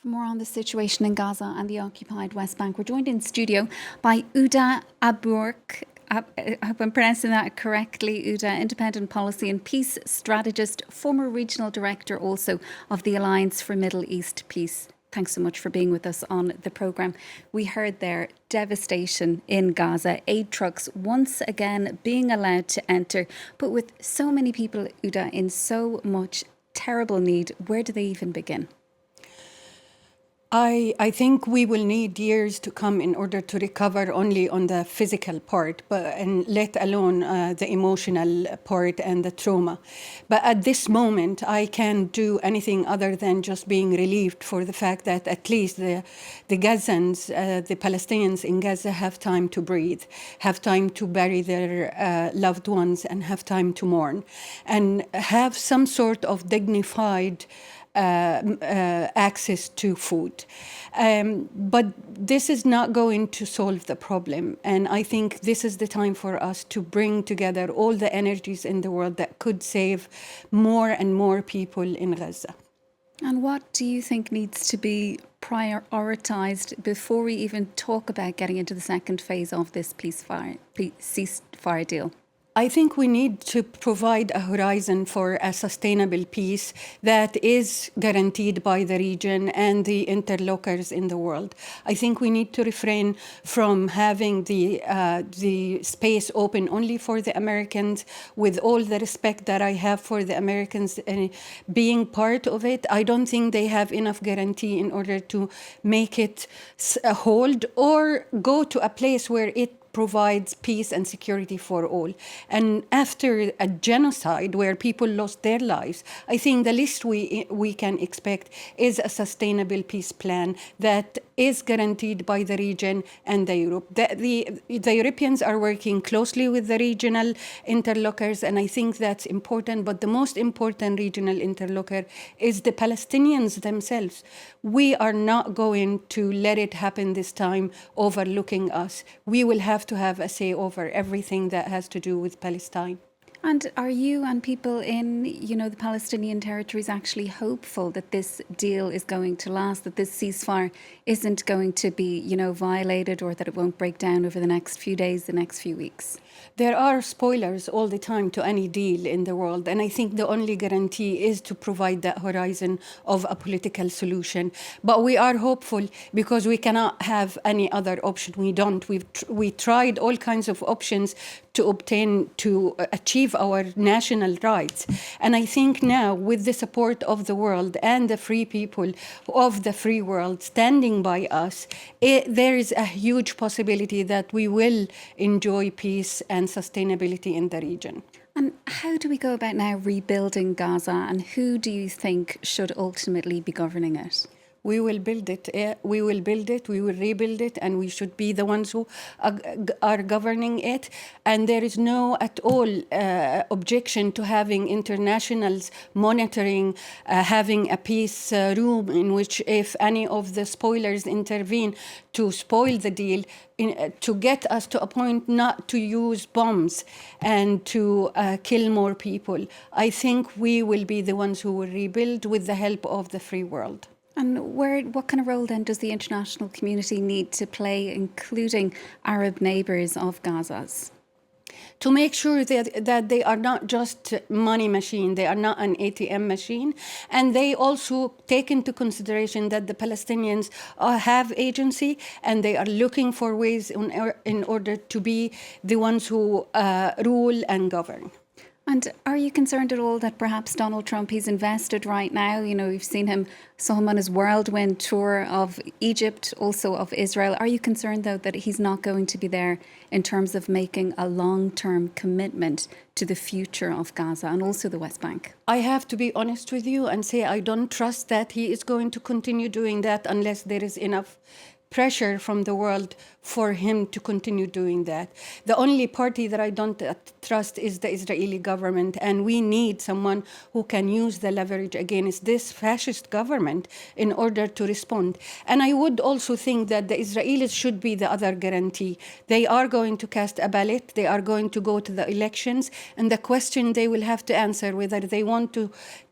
For more on the situation in Gaza and the occupied West Bank, we're joined in studio by Huda Abuarqoub. I hope I'm pronouncing that correctly, Huda, independent policy and peace strategist, former regional director also of the Alliance for Middle East Peace. Thanks so much for being with us on the programme. We heard there devastation in Gaza, aid trucks once again being allowed to enter, but with so many people, Huda, in so much terrible need, where do they even begin? I think we will need years to come in order to recover only on the physical part, and let alone the emotional part and the trauma. But at this moment, I can't do anything other than just being relieved for the fact that at least the Gazans, the Palestinians in Gaza have time to breathe, have time to bury their loved ones, and have time to mourn, and have some sort of dignified access to food. But this is not going to solve the problem. And I think this is the time for us to bring together all the energies in the world that could save more and more people in Gaza. And what do you think needs to be prioritised before we even talk about getting into the second phase of this ceasefire deal? I think we need to provide a horizon for a sustainable peace that is guaranteed by the region and the interlocutors in the world. I think we need to refrain from having the space open only for the Americans. With all the respect that I have for the Americans being part of it, I don't think they have enough guarantee in order to make it hold or go to a place where it provides peace and security for all. And after a genocide where people lost their lives, I think the least we can expect is a sustainable peace plan that is guaranteed by the region and the Europe. The Europeans are working closely with the regional interlocutors, and I think that's important. But the most important regional interlocutor is the Palestinians themselves. We are not going to let it happen this time overlooking us. We will have to have a say over everything that has to do with Palestine. And are you and people in, the Palestinian territories actually hopeful that this deal is going to last, that this ceasefire isn't going to be, violated, or that it won't break down over the next few days, the next few weeks? There are spoilers all the time to any deal in the world, and I think the only guarantee is to provide that horizon of a political solution. But we are hopeful because we cannot have any other option. We tried all kinds of options to achieve our national rights. And I think now, with the support of the world and the free people of the free world standing by us, there is a huge possibility that we will enjoy peace and sustainability in the region. And how do we go about now rebuilding Gaza, and who do you think should ultimately be governing it? We will build it. We will build it. We will rebuild it, and we should be the ones who are governing it. And there is no at all objection to having internationals monitoring, having a peace room in which, if any of the spoilers intervene to spoil the deal, to get us to a point not to use bombs and to kill more people, I think we will be the ones who will rebuild with the help of the free world. And what kind of role then does the international community need to play, including Arab neighbours of Gaza's? To make sure that they are not just money machine, they are not an ATM machine, and they also take into consideration that the Palestinians have agency, and they are looking for ways in order to be the ones who rule and govern. And are you concerned at all that perhaps Donald Trump, he's invested right now, we've seen saw him on his whirlwind tour of Egypt, also of Israel. Are you concerned, though, that he's not going to be there in terms of making a long-term commitment to the future of Gaza and also the West Bank? I have to be honest with you and say I don't trust that he is going to continue doing that unless there is enough pressure from the world for him to continue doing that. The only party that I don't trust is the Israeli government, and we need someone who can use the leverage against this fascist government in order to respond. And I would also think that the Israelis should be the other guarantee. They are going to cast a ballot, they are going to go to the elections, and the question they will have to answer whether they want to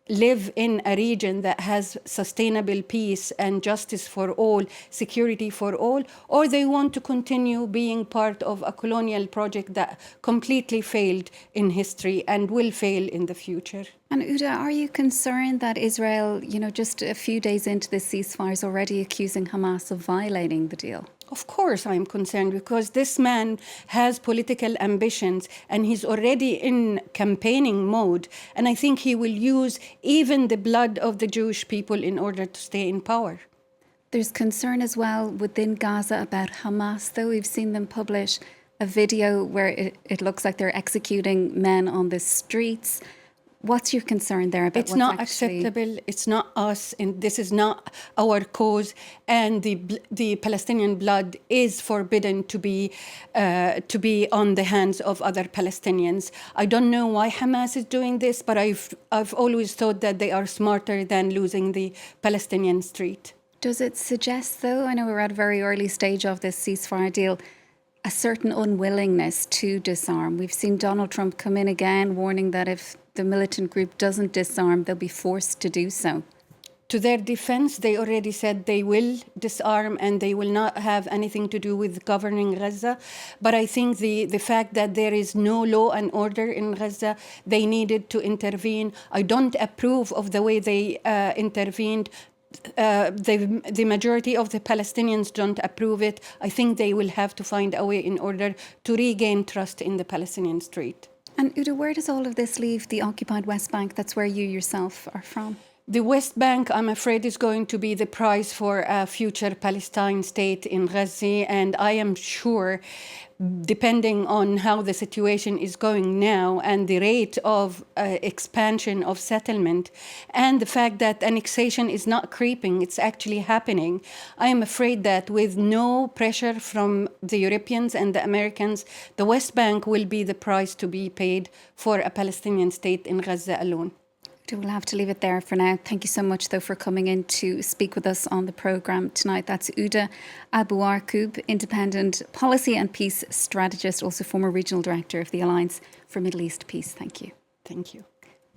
live in a region that has sustainable peace and justice for all, security for all, or they want to continue being part of a colonial project that completely failed in history and will fail in the future. And Huda, are you concerned that Israel, just a few days into this ceasefire, is already accusing Hamas of violating the deal? Of course I'm concerned, because this man has political ambitions and he's already in campaigning mode. And I think he will use even the blood of the Jewish people in order to stay in power. There's concern as well within Gaza about Hamas, though. We've seen them publish a video where it looks like they're executing men on the streets. What's your concern there about It's not acceptable. It's not us, and this is not our cause. And the Palestinian blood is forbidden to be on the hands of other Palestinians. I don't know why Hamas is doing this, but I've always thought that they are smarter than losing the Palestinian street. Does it suggest, though, I know we're at a very early stage of this ceasefire deal, a certain unwillingness to disarm? We've seen Donald Trump come in again, warning that if the militant group doesn't disarm, they'll be forced to do so. To their defense, they already said they will disarm and they will not have anything to do with governing Gaza. But I think the fact that there is no law and order in Gaza, they needed to intervene. I don't approve of the way they intervened. The majority of the Palestinians don't approve it. I think they will have to find a way in order to regain trust in the Palestinian street. And Huda, where does all of this leave the occupied West Bank? That's where you yourself are from. The West Bank, I'm afraid, is going to be the prize for a future Palestine state in Gaza. And I am sure, depending on how the situation is going now and the rate of expansion of settlement and the fact that annexation is not creeping, it's actually happening, I am afraid that with no pressure from the Europeans and the Americans, the West Bank will be the price to be paid for a Palestinian state in Gaza alone. We'll have to leave it there for now. Thank you so much, though, for coming in to speak with us on the programme tonight. That's Huda Abuarqoub, independent policy and peace strategist, also former regional director of the Alliance for Middle East Peace. Thank you. Thank you.